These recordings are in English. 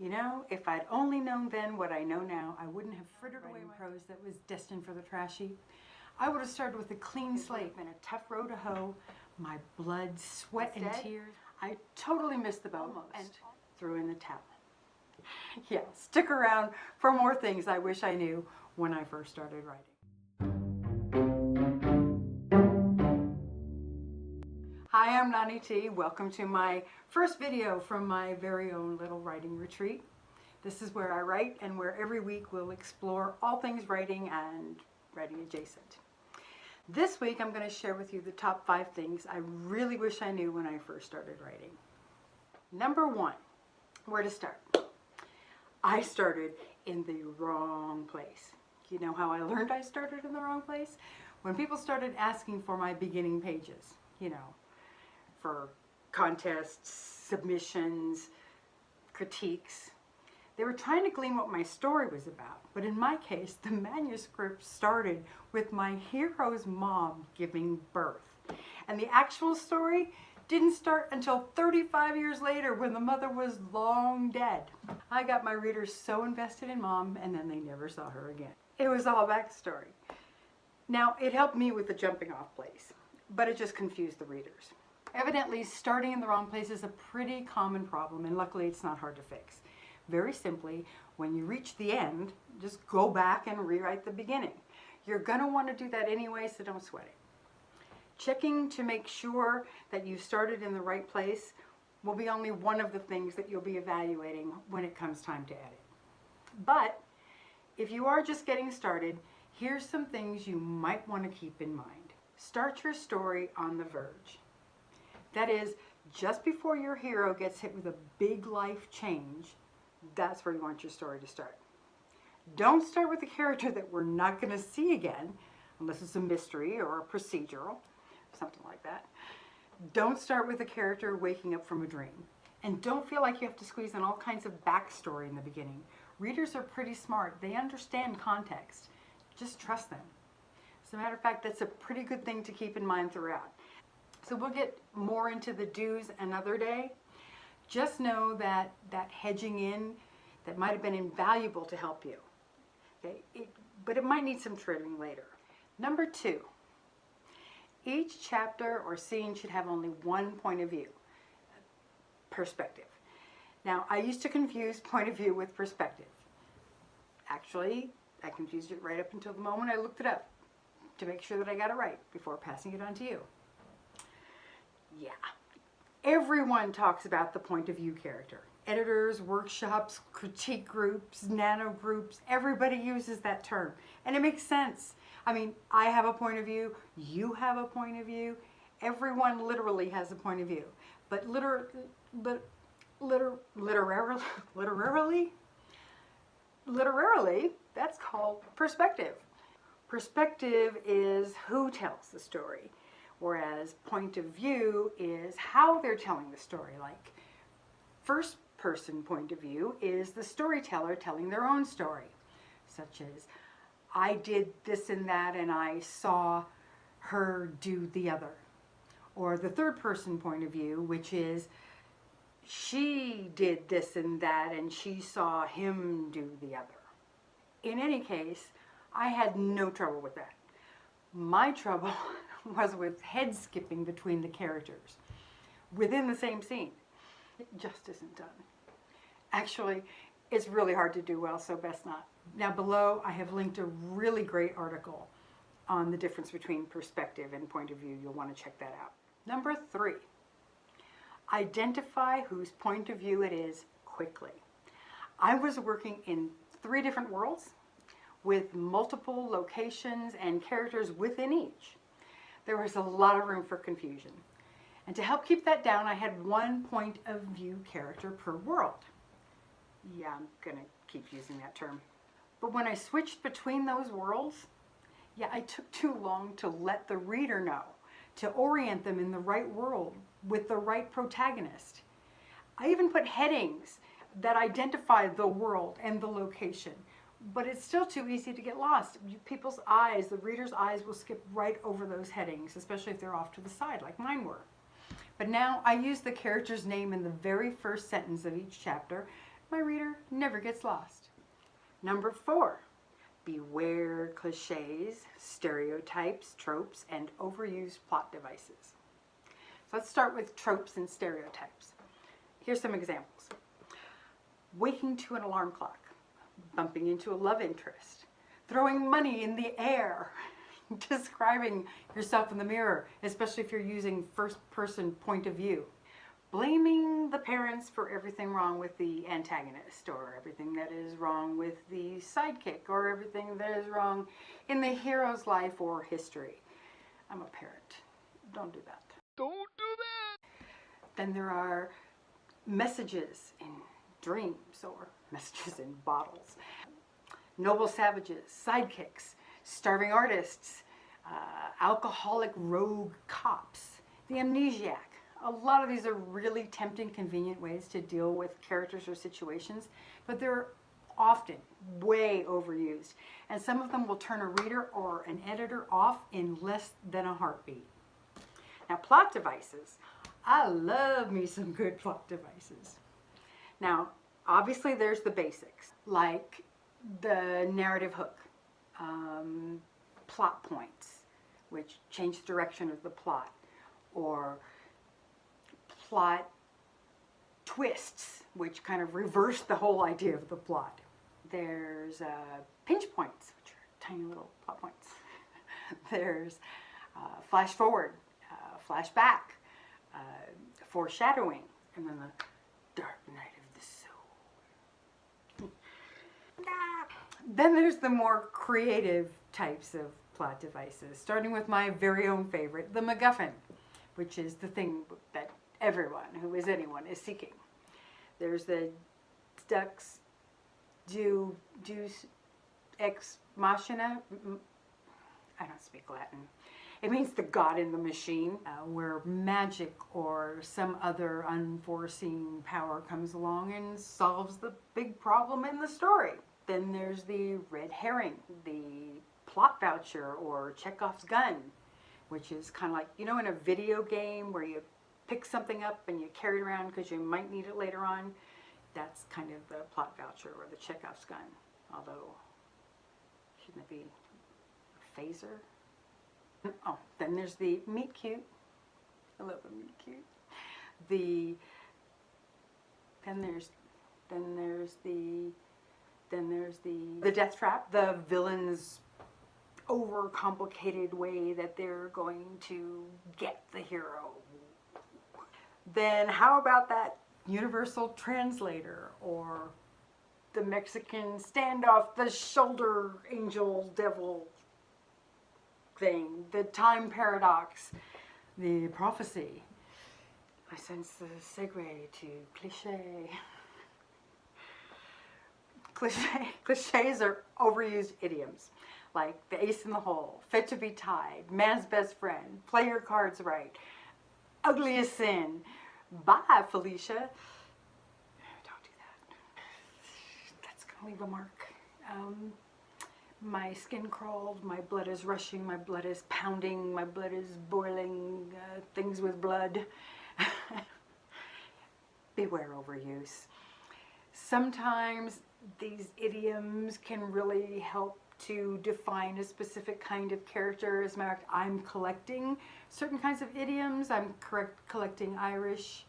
You know, if I'd only known then what I know now, I wouldn't have frittered away my prose that was destined for the trash heap. I would have started with a clean slate and a tough row to hoe, my blood, sweat, and tears. I totally missed the boat and threw in the towel. Yeah, stick around for more things I wish I knew when I first started writing. Hi, I'm Nani T. Welcome to my first video from my very own little writing retreat. This is where I write and where every week we'll explore all things writing and writing adjacent. This week I'm going to share with you the top 5 things I really wish I knew when I first started writing. Number 1, where to start? I started in the wrong place. You know how I learned I started in the wrong place? When people started asking for my beginning pages, you know, for contests, submissions, critiques. They were trying to glean what my story was about, but in my case, the manuscript started with my hero's mom giving birth. And the actual story didn't start until 35 years later when the mother was long dead. I got my readers so invested in Mom, and then they never saw her again. It was all backstory. Now, it helped me with the jumping off place, but it just confused the readers. Evidently, starting in the wrong place is a pretty common problem, and luckily it's not hard to fix. Very simply, when you reach the end, just go back and rewrite the beginning. You're going to want to do that anyway, so don't sweat it. Checking to make sure that you started in the right place will be only one of the things that you'll be evaluating when it comes time to edit. But if you are just getting started, here's some things you might want to keep in mind. Start your story on the verge. That is, just before your hero gets hit with a big life change, that's where you want your story to start. Don't start with a character that we're not going to see again, unless it's a mystery or a procedural, something like that. Don't start with a character waking up from a dream. And don't feel like you have to squeeze in all kinds of backstory in the beginning. Readers are pretty smart. They understand context. Just trust them. As a matter of fact, that's a pretty good thing to keep in mind throughout. So we'll get more into the do's another day. Just know that hedging in, that might have been invaluable to help you. Okay? But it might need some trimming later. Number 2, each chapter or scene should have only one point of view, perspective. Now, I used to confuse point of view with perspective. Actually, I confused it right up until the moment I looked it up to make sure that I got it right before passing it on to you. Yeah, everyone talks about the point of view character. Editors, workshops, critique groups, nano groups, everybody uses that term. And it makes sense. I mean, I have a point of view, you have a point of view, everyone literally has a point of view. But literarily, that's called perspective. Perspective is who tells the story. Whereas point of view is how they're telling the story. Like first person point of view is the storyteller telling their own story, such as I did this and that and I saw her do the other. Or the third person point of view, which is she did this and that and she saw him do the other. In any case, I had no trouble with that. My trouble was with head skipping between the characters within the same scene. It just isn't done. Actually, it's really hard to do well, so best not. Now below, I have linked a really great article on the difference between perspective and point of view. You'll want to check that out. Number 3, identify whose point of view it is quickly. I was working in 3 different worlds with multiple locations and characters within each. There was a lot of room for confusion. And to help keep that down, I had one point of view character per world. Yeah, I'm gonna keep using that term. But when I switched between those worlds, yeah, I took too long to let the reader know, to orient them in the right world with the right protagonist. I even put headings that identify the world and the location. But it's still too easy to get lost. People's eyes, the reader's eyes will skip right over those headings, especially if they're off to the side like mine were. But now I use the character's name in the very first sentence of each chapter my reader never gets lost. Number 4, beware cliches, stereotypes, tropes, and overused plot devices. So let's start with tropes and stereotypes. Here's some examples. Waking to an alarm clock, bumping into a love interest, throwing money in the air, describing yourself in the mirror, especially if you're using first-person point of view, blaming the parents for everything wrong with the antagonist, or everything that is wrong with the sidekick, or everything that is wrong in the hero's life or history. I'm a parent. Don't do that. Don't do that! Then there are messages in dreams or messages in bottles. Noble savages, sidekicks, starving artists, alcoholic rogue cops, the amnesiac. A lot of these are really tempting, convenient ways to deal with characters or situations, but they're often way overused. And some of them will turn a reader or an editor off in less than a heartbeat. Now, plot devices. I love me some good plot devices. Now, obviously there's the basics, like the narrative hook, plot points, which change the direction of the plot, or plot twists, which kind of reverse the whole idea of the plot. There's pinch points, which are tiny little plot points. There's flash forward, flash back, foreshadowing, and then the dark night of the soul. Then there's the more creative types of plot devices, starting with my very own favorite, the MacGuffin, which is the thing that everyone who is anyone is seeking. There's the Deus ex machina. I don't speak Latin. It means the God in the machine, where magic or some other unforeseen power comes along and solves the big problem in the story. Then there's the red herring, the plot voucher, or Chekhov's gun, which is kind of like, you know, in a video game where you pick something up and you carry it around because you might need it later on. That's kind of the plot voucher or the Chekhov's gun. Although, shouldn't it be a phaser? Oh, then there's the meet cute. I love a meet cute. Then there's the death trap, the villain's overcomplicated way that they're going to get the hero. Then how about that universal translator, or the Mexican standoff, the shoulder angel devil thing, the time paradox, the prophecy. I sense the segue to cliche. Cliches are overused idioms, like the ace in the hole, fit to be tied, man's best friend, play your cards right, ugly as sin, bye Felicia. Don't do that. That's gonna leave a mark. My skin crawled, my blood is rushing, my blood is pounding, my blood is boiling, things with blood. Beware overuse. Sometimes these idioms can really help to define a specific kind of character. As a matter of fact, I'm collecting certain kinds of idioms. I'm collecting Irish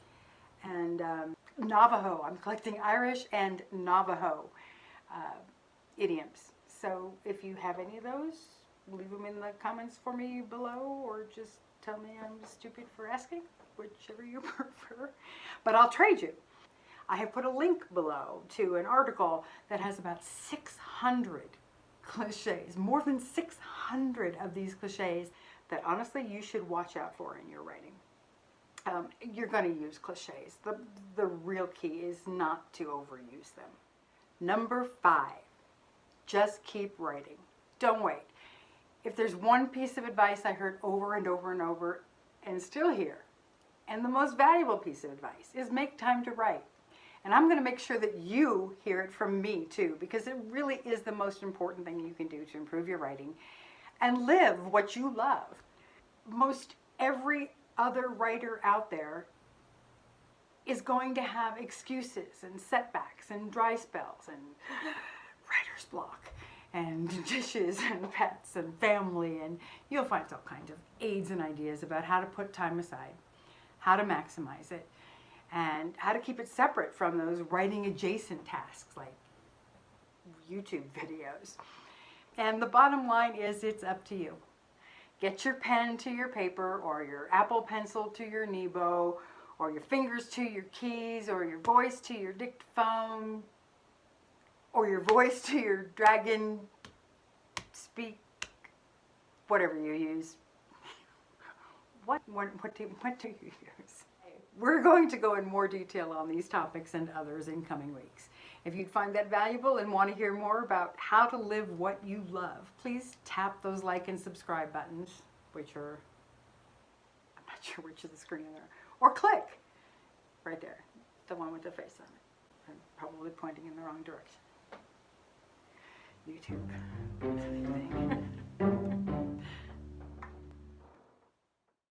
and Navajo. I'm collecting Irish and Navajo idioms. So if you have any of those, leave them in the comments for me below, or just tell me I'm stupid for asking, whichever you prefer. But I'll trade you. I have put a link below to an article that has about 600 cliches, more than 600 of these cliches that honestly you should watch out for in your writing. You're going to use cliches. The real key is not to overuse them. Number 5. Just keep writing. Don't wait. If there's one piece of advice I heard over and over and over and still hear, and the most valuable piece of advice, is make time to write. And I'm going to make sure that you hear it from me too, because it really is the most important thing you can do to improve your writing and live what you love. Most every other writer out there is going to have excuses and setbacks and dry spells and writer's block and dishes and pets and family, and you'll find all kinds of aids and ideas about how to put time aside, how to maximize it, and how to keep it separate from those writing adjacent tasks like YouTube videos. And the bottom line is, it's up to you. Get your pen to your paper, or your Apple Pencil to your Nebo, or your fingers to your keys, or your voice to your dictaphone, or your voice to your Dragon Speak, whatever you use. What do you use? We're going to go in more detail on these topics and others in coming weeks. If you'd find that valuable and want to hear more about how to live what you love, please tap those like and subscribe buttons, which are, I'm not sure which of the screen there, or click right there, the one with the face on it. I'm probably pointing in the wrong direction. YouTube.